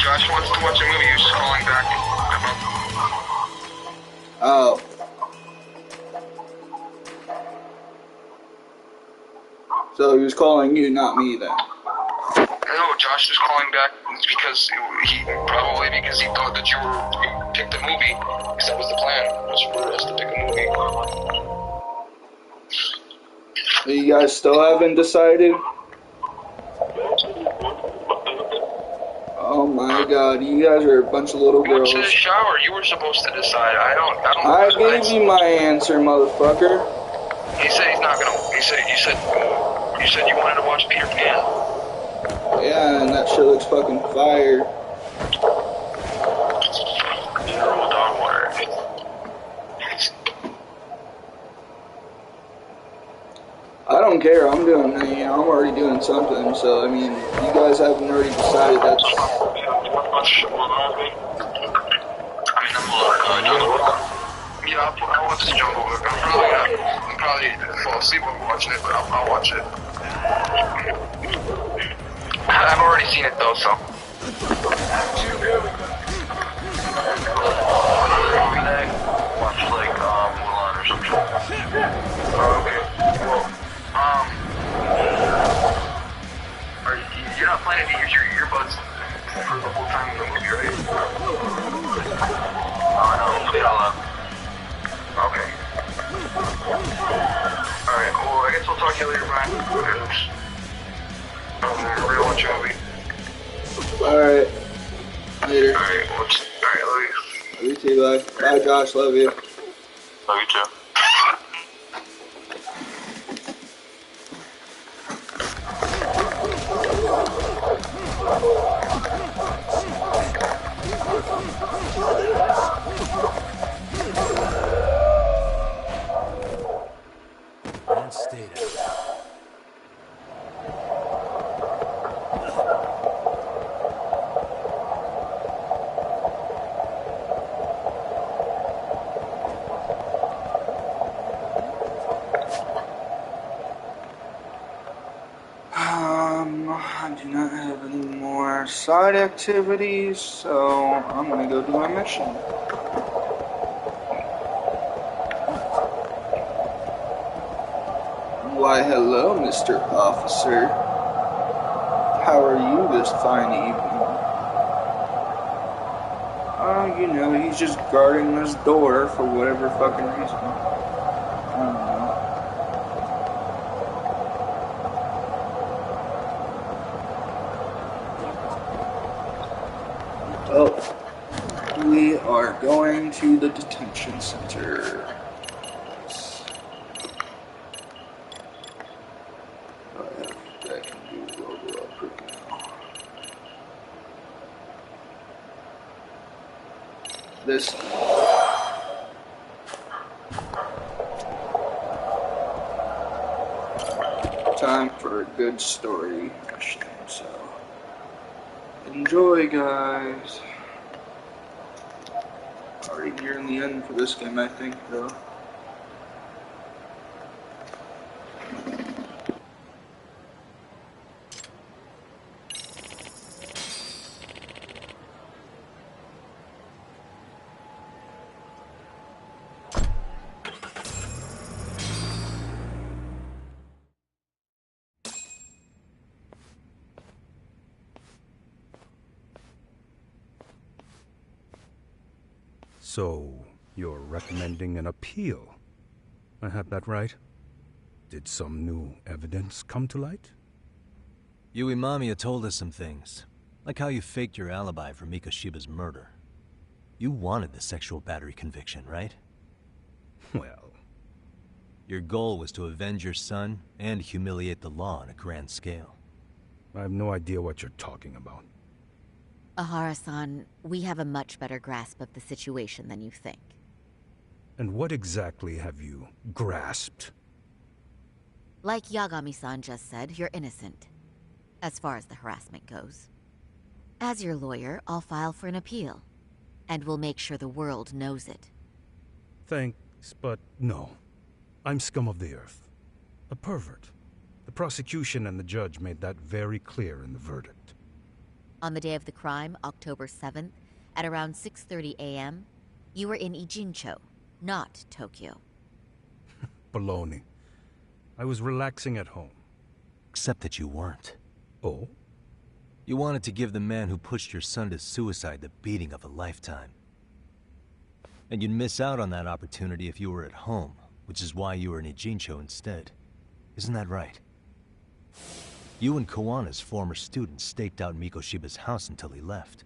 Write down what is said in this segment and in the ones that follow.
Josh wants to watch a movie. He was just calling back about... Oh. So he was calling you, not me then. No, Josh was calling back because he thought that you picked the movie. Because that was the plan, was for us to pick a movie. You guys still haven't decided? Oh my god, you guys are a bunch of little girls. Went to the shower. You were supposed to decide. I gave you my answer, motherfucker. He said he's not gonna. You said you wanted to watch Peter Pan. Yeah, and that shit looks fucking fire. Mineral dog water. I don't care. I'm already doing something. So I mean, you guys haven't already decided. That's. I mean, yeah, I'll watch the Jungle Book. I'm probably fall asleep while watching it, but I'll watch it. I've already seen it though, so. Watch like Mulan or something. Okay. Well, you're not planning to use your earbuds for the whole time in the movie, right? Oh no, play it all up. Okay. Alright, well, I guess I'll talk to you later, Brian. I'm gonna watch a movie. Alright. Later. Alright, love you. Love you too, bye. Bye, Josh, love you. Love you too. I do not have any more side activities, so I'm gonna go do my mission. Why, hello, Mr. Officer. How are you this fine evening? He's just guarding this door for whatever fucking reason. I don't know. Oh, we are going to the detention center. I can do level up right now. This time for a good story mission, so enjoy, guys. Already nearing the end for this game, I think, though. So, you're recommending an appeal. I have that right? Did some new evidence come to light? Yui Mamiya told us some things, like how you faked your alibi for Mikoshiba's murder. You wanted the sexual battery conviction, right? Well... Your goal was to avenge your son and humiliate the law on a grand scale. I have no idea what you're talking about. Ahara-san, we have a much better grasp of the situation than you think. And what exactly have you grasped? Like Yagami-san just said, you're innocent, as far as the harassment goes. As your lawyer, I'll file for an appeal, and we'll make sure the world knows it. Thanks, but no. I'm scum of the earth. A pervert. The prosecution and the judge made that very clear in the verdict. On the day of the crime, October 7th, at around 6:30 a.m., you were in Ijincho, not Tokyo. Baloney. I was relaxing at home. Except that you weren't. Oh? You wanted to give the man who pushed your son to suicide the beating of a lifetime. And you'd miss out on that opportunity if you were at home, which is why you were in Ijincho instead. Isn't that right? You and Kawana's former student staked out Mikoshiba's house until he left.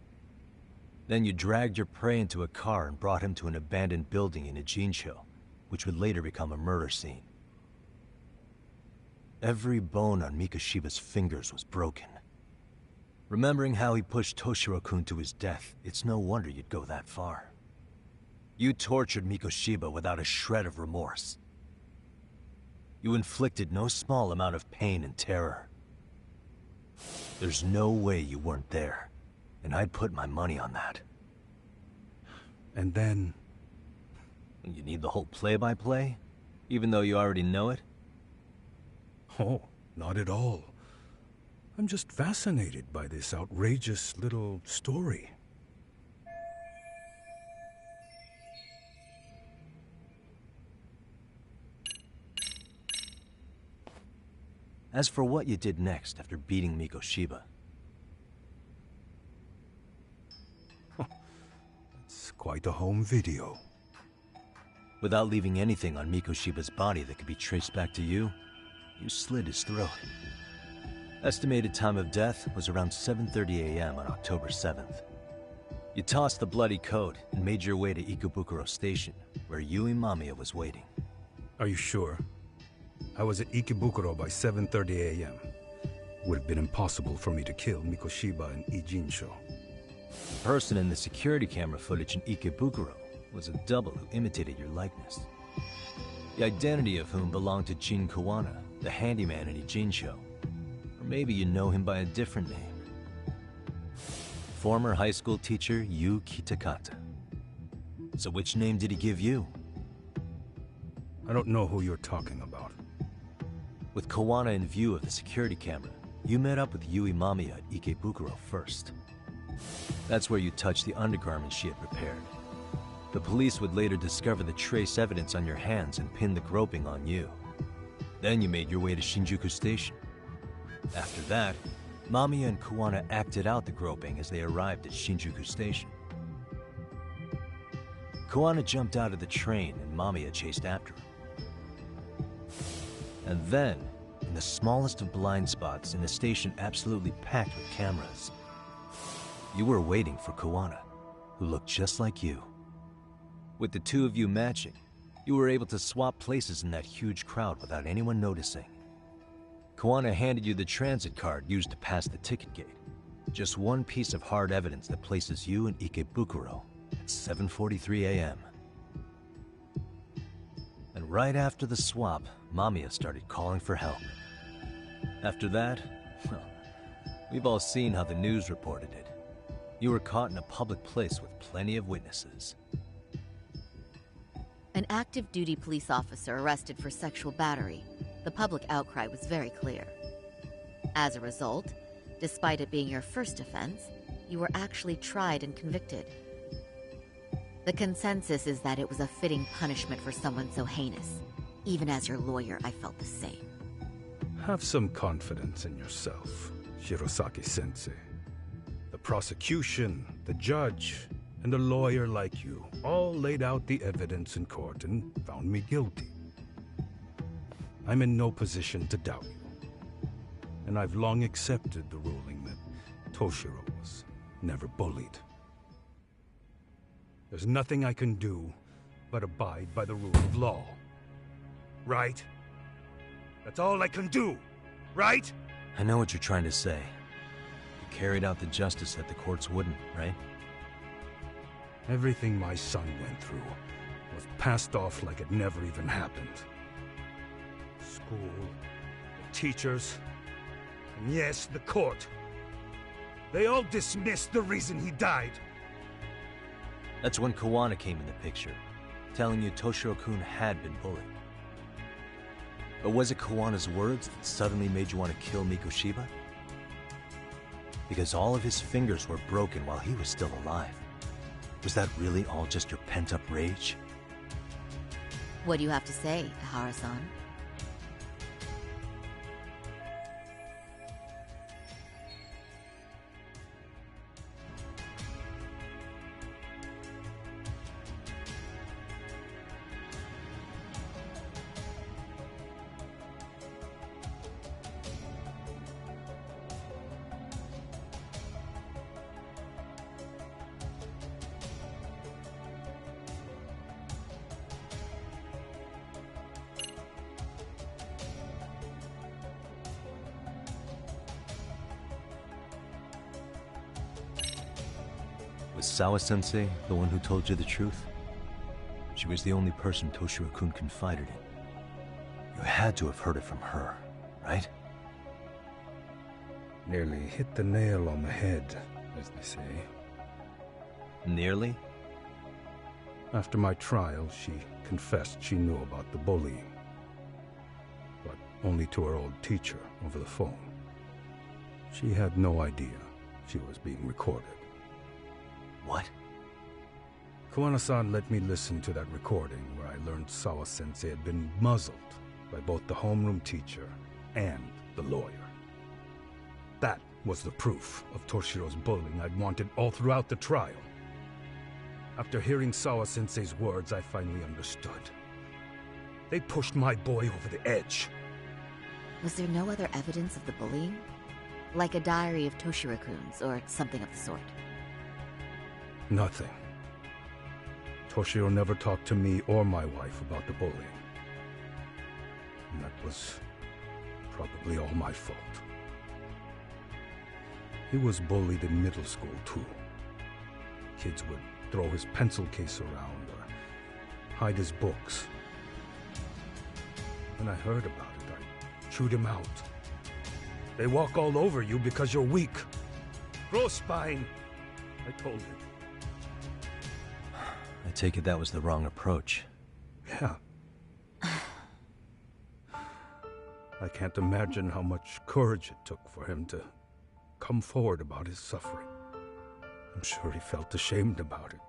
Then you dragged your prey into a car and brought him to an abandoned building in Ijincho, which would later become a murder scene. Every bone on Mikoshiba's fingers was broken. Remembering how he pushed Toshiro-kun to his death, it's no wonder you'd go that far. You tortured Mikoshiba without a shred of remorse. You inflicted no small amount of pain and terror. There's no way you weren't there, and I'd put my money on that. And then... You need the whole play-by-play? Even though you already know it? Oh, not at all. I'm just fascinated by this outrageous little story. As for what you did next after beating Mikoshiba... It's quite a home video. Without leaving anything on Mikoshiba's body that could be traced back to you, you slit his throat. Estimated time of death was around 7:30 a.m. on October 7th. You tossed the bloody coat and made your way to Ikebukuro Station, where Yui Mamiya was waiting. Are you sure? I was at Ikebukuro by 7:30 a.m. Would have been impossible for me to kill Mikoshiba in Ijincho. The person in the security camera footage in Ikebukuro was a double who imitated your likeness. The identity of whom belonged to Jin Kawana, the handyman in Ijincho. Or maybe you know him by a different name. Former high school teacher Yu Kitakata. So which name did he give you? I don't know who you're talking about. With Kawana in view of the security camera, you met up with Yui Mamiya at Ikebukuro first. That's where you touched the undergarment she had prepared. The police would later discover the trace evidence on your hands and pin the groping on you. Then you made your way to Shinjuku Station. After that, Mamiya and Kawana acted out the groping as they arrived at Shinjuku Station. Kawana jumped out of the train and Mamiya chased after him. And then, in the smallest of blind spots in a station absolutely packed with cameras, you were waiting for Kawana, who looked just like you. With the two of you matching, you were able to swap places in that huge crowd without anyone noticing. Kawana handed you the transit card used to pass the ticket gate. Just one piece of hard evidence that places you in Ikebukuro at 7:43 a.m. And right after the swap, Mamiya started calling for help. After that, well, we've all seen how the news reported it. You were caught in a public place with plenty of witnesses. An active duty police officer arrested for sexual battery. The public outcry was very clear. As a result, despite it being your first offense, you were actually tried and convicted. The consensus is that it was a fitting punishment for someone so heinous. Even as your lawyer, I felt the same. Have some confidence in yourself, Shirosaki-sensei. The prosecution, the judge, and a lawyer like you all laid out the evidence in court and found me guilty. I'm in no position to doubt you. And I've long accepted the ruling that Toshiro was never bullied. There's nothing I can do but abide by the rule of law. Right? That's all I can do, right? I know what you're trying to say. You carried out the justice that the courts wouldn't, right? Everything my son went through was passed off like it never even happened. School, the teachers, and yes, the court. They all dismissed the reason he died. That's when Kawana came in the picture, telling you Toshiro-kun had been bullied. But was it Kawana's words that suddenly made you want to kill Mikoshiba? Because all of his fingers were broken while he was still alive. Was that really all just your pent-up rage? What do you have to say, Ihara-san? Was Sawa-sensei the one who told you the truth? She was the only person Toshiro-kun confided in. You had to have heard it from her, right? Nearly hit the nail on the head, as they say. Nearly? After my trial, she confessed she knew about the bullying. But only to her old teacher over the phone. She had no idea she was being recorded. What? Koana-san let me listen to that recording where I learned Sawa-sensei had been muzzled by both the homeroom teacher and the lawyer. That was the proof of Toshiro's bullying I'd wanted all throughout the trial. After hearing Sawa-sensei's words, I finally understood. They pushed my boy over the edge. Was there no other evidence of the bullying? Like a diary of Toshiro-kun's or something of the sort? Nothing. Toshiro never talked to me or my wife about the bullying. And that was probably all my fault. He was bullied in middle school, too. Kids would throw his pencil case around or hide his books. When I heard about it, I chewed him out. They walk all over you because you're weak. Grow spine, I told him. I take it that was the wrong approach. Yeah. I can't imagine how much courage it took for him to come forward about his suffering. I'm sure he felt ashamed about it.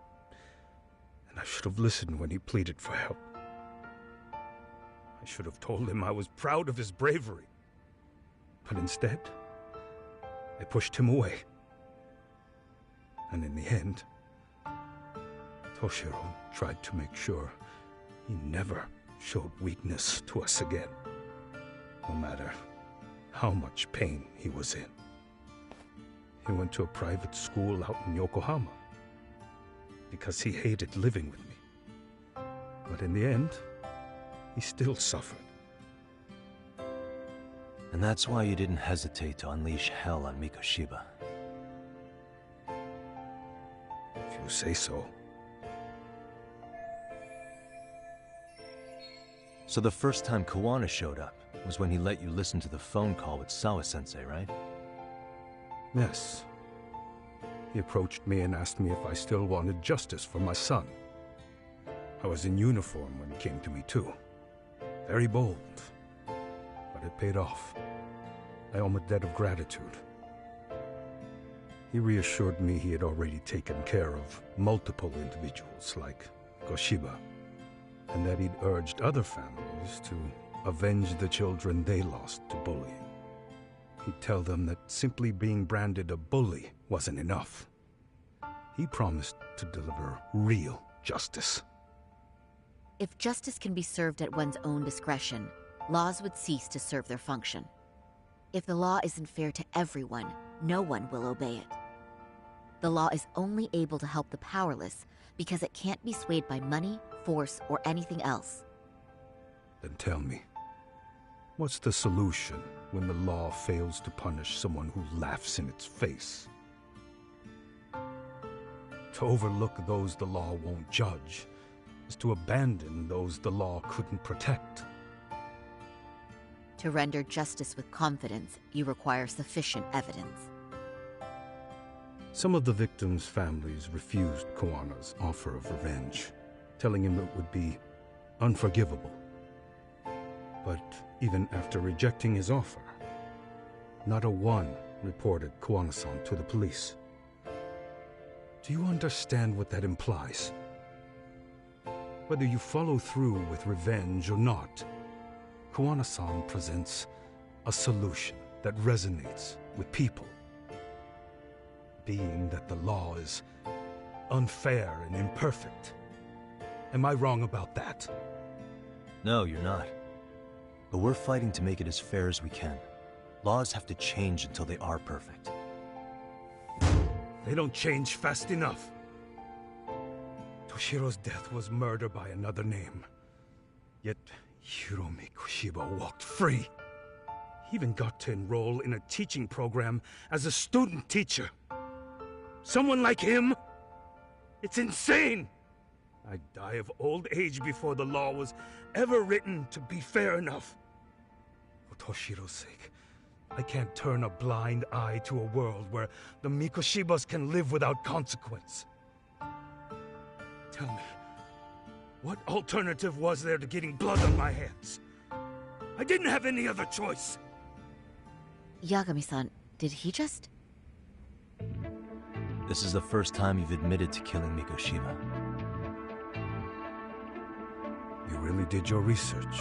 And I should have listened when he pleaded for help. I should have told him I was proud of his bravery. But instead, I pushed him away. And in the end, Toshiro tried to make sure he never showed weakness to us again, no matter how much pain he was in. He went to a private school out in Yokohama because he hated living with me. But in the end, he still suffered. And that's why you didn't hesitate to unleash hell on Mikoshiba. If you say so. So the first time Kawana showed up was when he let you listen to the phone call with Sawa-sensei, right? Yes. He approached me and asked me if I still wanted justice for my son. I was in uniform when he came to me, too. Very bold. But it paid off. I owe him a debt of gratitude. He reassured me he had already taken care of multiple individuals like Goshiba, and that he'd urged other families to avenge the children they lost to bullying. He'd tell them that simply being branded a bully wasn't enough. He promised to deliver real justice. If justice can be served at one's own discretion, laws would cease to serve their function. If the law isn't fair to everyone, no one will obey it. The law is only able to help the powerless because it can't be swayed by money, force, or anything else. Then tell me, what's the solution when the law fails to punish someone who laughs in its face? To overlook those the law won't judge is to abandon those the law couldn't protect. To render justice with confidence, you require sufficient evidence. Some of the victims' families refused Kawana's offer of revenge, telling him it would be unforgivable. But even after rejecting his offer, not a one reported Kuwana-san to the police. Do you understand what that implies? Whether you follow through with revenge or not, Kuwana-san presents a solution that resonates with people. Being that the law is unfair and imperfect. Am I wrong about that? No, you're not. But we're fighting to make it as fair as we can. Laws have to change until they are perfect. They don't change fast enough. Toshiro's death was murder by another name. Yet Hiromi Koshiba walked free. He even got to enroll in a teaching program as a student teacher. Someone like him? It's insane! I'd die of old age before the law was ever written to be fair enough. For Toshiro's sake, I can't turn a blind eye to a world where the Mikoshibas can live without consequence. Tell me, what alternative was there to getting blood on my hands? I didn't have any other choice. Yagami-san, did he just... This is the first time you've admitted to killing Mikoshiba. You really did your research,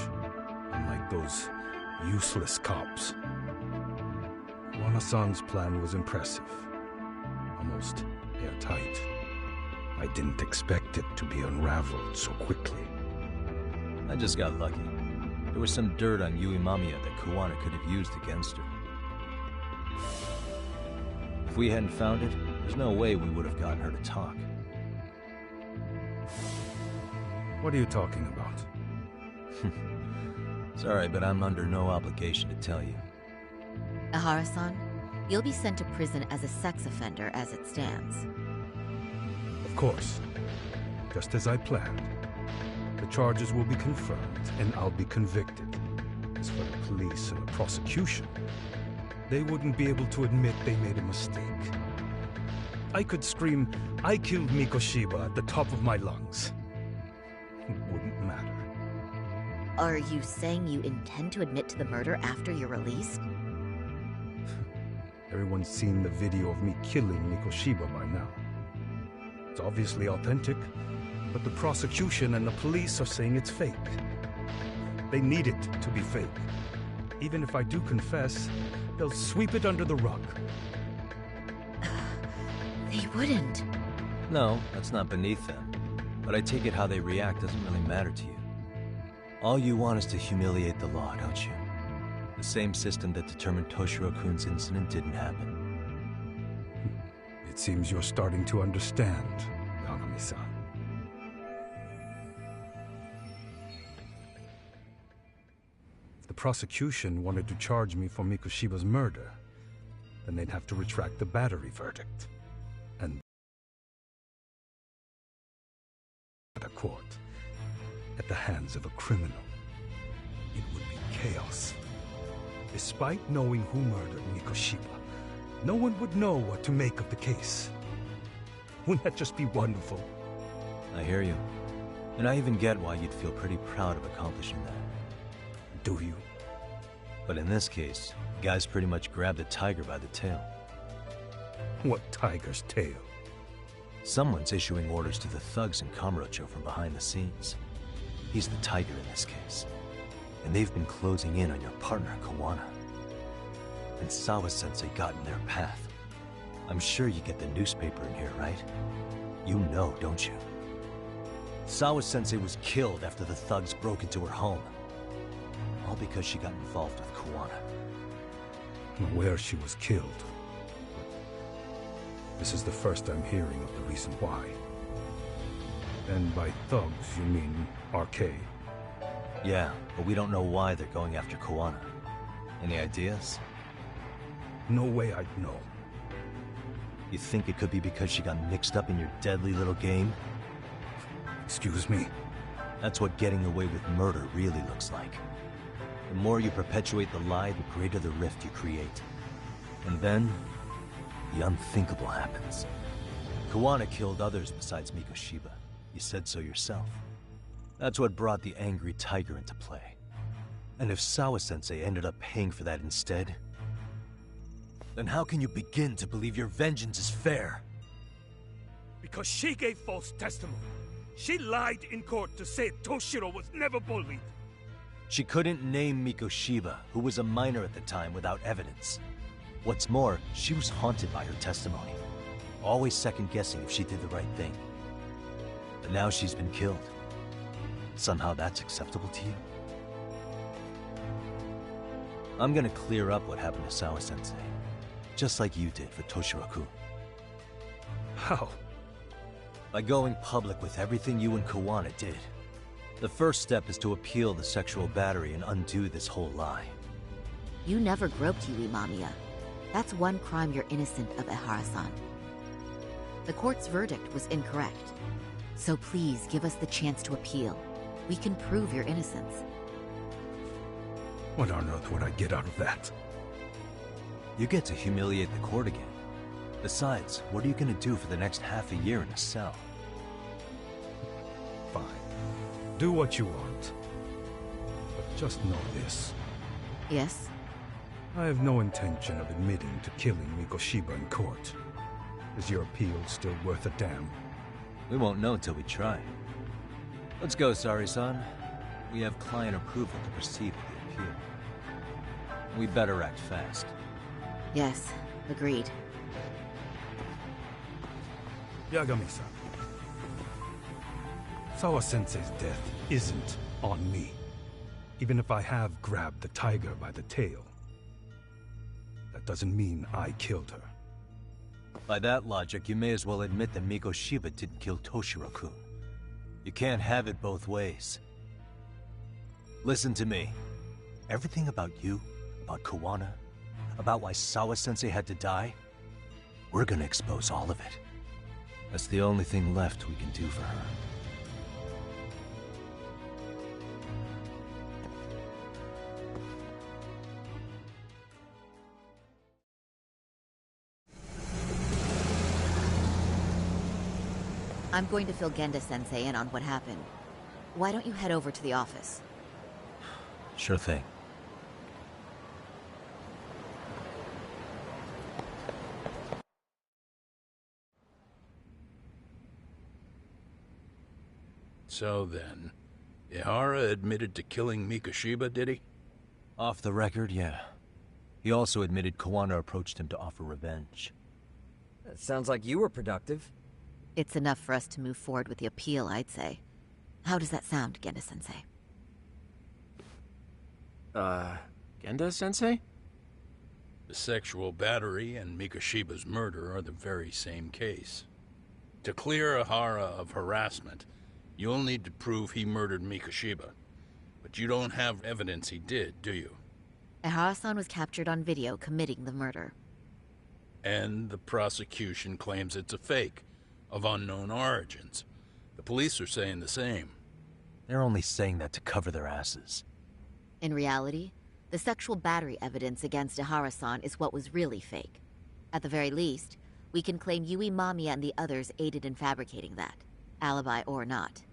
unlike those useless cops. Kuwana-san's plan was impressive, almost airtight. I didn't expect it to be unraveled so quickly. I just got lucky. There was some dirt on Yui Mamiya that Kuwana could have used against her. If we hadn't found it, there's no way we would have gotten her to talk. What are you talking about? Sorry, but I'm under no obligation to tell you. Ahara-san, you'll be sent to prison as a sex offender as it stands. Of course. Just as I planned. The charges will be confirmed, and I'll be convicted. As for the police and the prosecution, they wouldn't be able to admit they made a mistake. I could scream, "I killed Mikoshiba" at the top of my lungs. It wouldn't matter. Are you saying you intend to admit to the murder after you're released? Everyone's seen the video of me killing Mikoshiba by now. It's obviously authentic, but the prosecution and the police are saying it's fake. They need it to be fake. Even if I do confess, they'll sweep it under the rug. They wouldn't. No, that's not beneath them. But I take it how they react doesn't really matter to you. All you want is to humiliate the law, don't you? The same system that determined Toshiro-kun's incident didn't happen. It seems you're starting to understand, Kagami-san. If the prosecution wanted to charge me for Mikoshiba's murder, then they'd have to retract the battery verdict. And at a court, at the hands of a criminal, it would be chaos. Despite knowing who murdered Mikoshiba, no one would know what to make of the case. Wouldn't that just be wonderful? I hear you. And I even get why you'd feel pretty proud of accomplishing that. Do you? But in this case, the guy's pretty much grabbed the tiger by the tail. What tiger's tail? Someone's issuing orders to the thugs in Kamurocho from behind the scenes. He's the tiger in this case. And they've been closing in on your partner, Kuwana. And Sawa-sensei got in their path. I'm sure you get the newspaper in here, right? You know, don't you? Sawa-sensei was killed after the thugs broke into her home. All because she got involved with Kuwana. I'm aware she was killed. This is the first I'm hearing of the reason why. And by thugs, you mean RK? Yeah, but we don't know why they're going after Kuwana. Any ideas? No way I'd know. You think it could be because she got mixed up in your deadly little game? Excuse me? That's what getting away with murder really looks like. The more you perpetuate the lie, the greater the rift you create. And then, the unthinkable happens. Kuwana killed others besides Mikoshiba. You said so yourself. That's what brought the angry tiger into play. And if Sawa-sensei ended up paying for that instead, Then how can you begin to believe your vengeance is fair? Because she gave false testimony. She lied in court to say Toshiro was never bullied. She couldn't name Mikoshiba, who was a minor at the time, without evidence. What's more, she was haunted by her testimony, always second-guessing if she did the right thing. But now she's been killed. Somehow that's acceptable to you? I'm gonna clear up what happened to Sawa-sensei, just like you did for Toshiro-kun. How? By going public with everything you and Kawana did. The first step is to appeal the sexual battery and undo this whole lie. You never groped Yui Mamiya. That's one crime you're innocent of, Ehara-san. The court's verdict was incorrect. So please give us the chance to appeal. We can prove your innocence. What on earth would I get out of that? You get to humiliate the court again. Besides, what are you gonna do for the next half a year in a cell? Fine. Do what you want. But just know this. Yes? I have no intention of admitting to killing Mikoshiba in court. Is your appeal still worth a damn? We won't know till we try. Let's go, Sari-san. We have client approval to proceed with the appeal. We better act fast. Yes, agreed. Yagami-san. Sawa-sensei's death isn't on me. Even if I have grabbed the tiger by the tail. That doesn't mean I killed her. By that logic, you may as well admit that Mikoshiba didn't kill Toshiro-kun. You can't have it both ways. Listen to me. Everything about you, about Kawana, about why Sawa-sensei had to die, we're gonna expose all of it. That's the only thing left we can do for her. I'm going to fill Genda-sensei in on what happened. Why don't you head over to the office? Sure thing. So then, Ihara admitted to killing Mikoshiba, did he? Off the record, yeah. He also admitted Kawana approached him to offer revenge. That sounds like you were productive. It's enough for us to move forward with the appeal, I'd say. How does that sound, Genda-sensei? Genda-sensei? The sexual battery and Mikoshiba's murder are the very same case. To clear Ihara of harassment, you'll need to prove he murdered Mikoshiba. But you don't have evidence he did, do you? Ehara-san was captured on video committing the murder. And the prosecution claims it's a fake, of unknown origins. The police are saying the same. They're only saying that to cover their asses. In reality, the sexual battery evidence against Ehara-san is what was really fake. At the very least, we can claim Yui Mamiya and the others aided in fabricating that, alibi or not.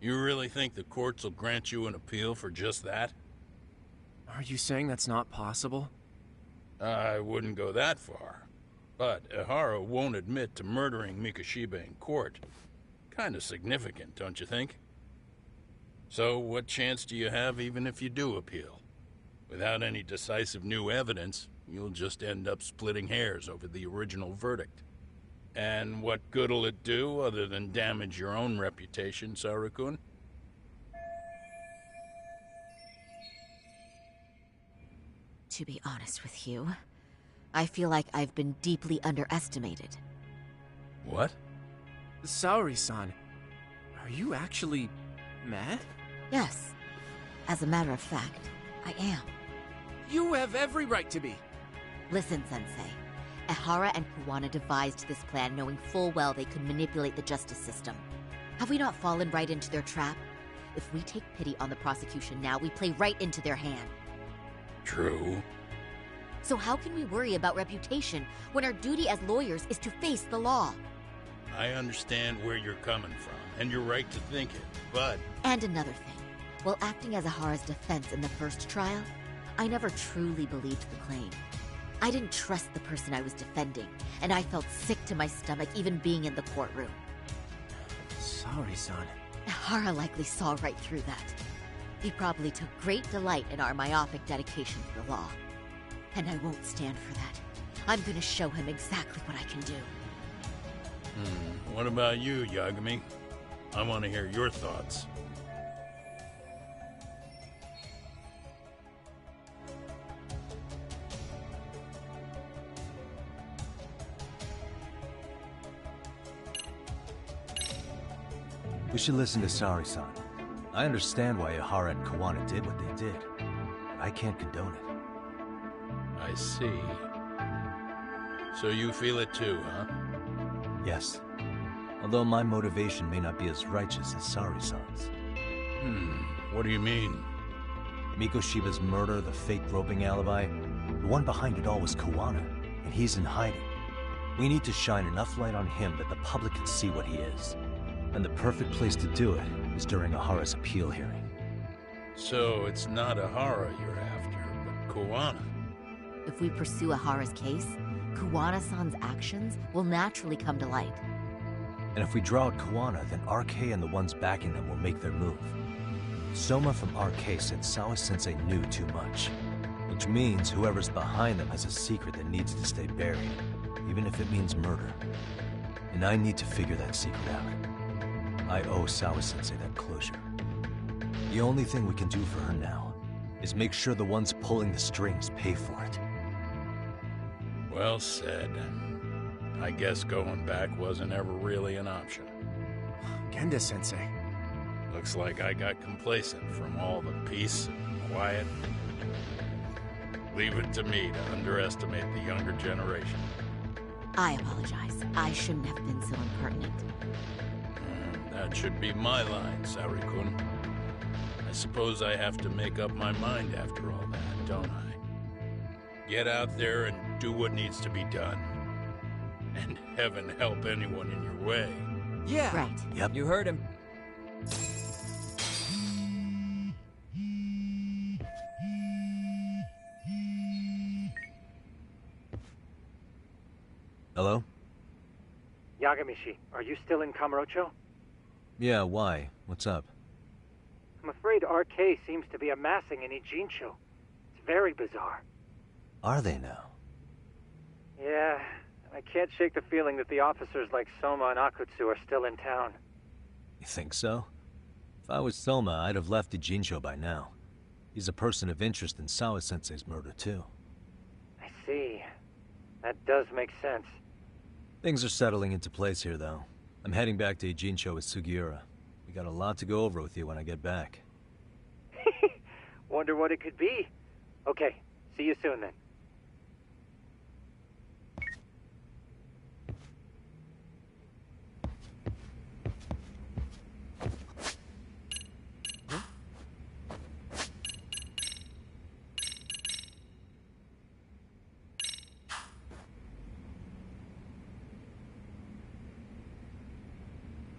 You really think the courts will grant you an appeal for just that? Are you saying that's not possible? I wouldn't go that far. But Ihara won't admit to murdering Mikoshiba in court. Kinda significant, don't you think? So what chance do you have even if you do appeal? Without any decisive new evidence, you'll just end up splitting hairs over the original verdict. And what good'll it do other than damage your own reputation, Saru-kun? To be honest with you, I feel like I've been deeply underestimated. What? Saori-san, are you actually mad? Yes. As a matter of fact, I am. You have every right to be. Listen, Sensei. Ehara and Kawana devised this plan knowing full well they could manipulate the justice system. Have we not fallen right into their trap? If we take pity on the prosecution now, we play right into their hand. True. So how can we worry about reputation when our duty as lawyers is to face the law? I understand where you're coming from, and you're right to think it, but... And another thing. While acting as Ahara's defense in the first trial, I never truly believed the claim. I didn't trust the person I was defending, and I felt sick to my stomach even being in the courtroom. Sorry, son. Hara likely saw right through that. He probably took great delight in our myopic dedication to the law. And I won't stand for that. I'm gonna show him exactly what I can do. What about you, Yagami? I want to hear your thoughts. We should listen to Sari-san. I understand why Ihara and Kawana did what they did, but I can't condone it. I see. So you feel it too, huh? Yes. Although my motivation may not be as righteous as Sari-san's. What do you mean? Mikoshiba's murder, the fake groping alibi, the one behind it all was Kawana, and he's in hiding. We need to shine enough light on him that the public can see what he is. And the perfect place to do it is during Ihara's appeal hearing. So it's not Ihara you're after, but Kawana. If we pursue Ihara's case, Kawana-san's actions will naturally come to light. And if we draw out Kawana, then RK and the ones backing them will make their move. Soma from RK said Sawa-sensei knew too much, which means whoever's behind them has a secret that needs to stay buried, even if it means murder. And I need to figure that secret out. I owe Sawa-sensei that closure. The only thing we can do for her now is make sure the ones pulling the strings pay for it. Well said. I guess going back wasn't ever really an option. Genda-sensei. Looks like I got complacent from all the peace and quiet. Leave it to me to underestimate the younger generation. I apologize. I shouldn't have been so impertinent. That should be my line, Sari-kun. I suppose I have to make up my mind after all that, don't I? Get out there and do what needs to be done. And heaven help anyone in your way. Yeah. Right. Yep. You heard him. Hello? Yagamishi, are you still in Kamurocho? Yeah, why? What's up? I'm afraid RK seems to be amassing in Ijincho. It's very bizarre. Are they now? Yeah, I can't shake the feeling that the officers like Soma and Akutsu are still in town. You think so? If I was Soma, I'd have left Ijincho by now. He's a person of interest in Sawa-sensei's murder, too. I see. That does make sense. Things are settling into place here, though. I'm heading back to Ijincho with Sugiura. We got a lot to go over with you when I get back. Wonder what it could be. Okay, see you soon then.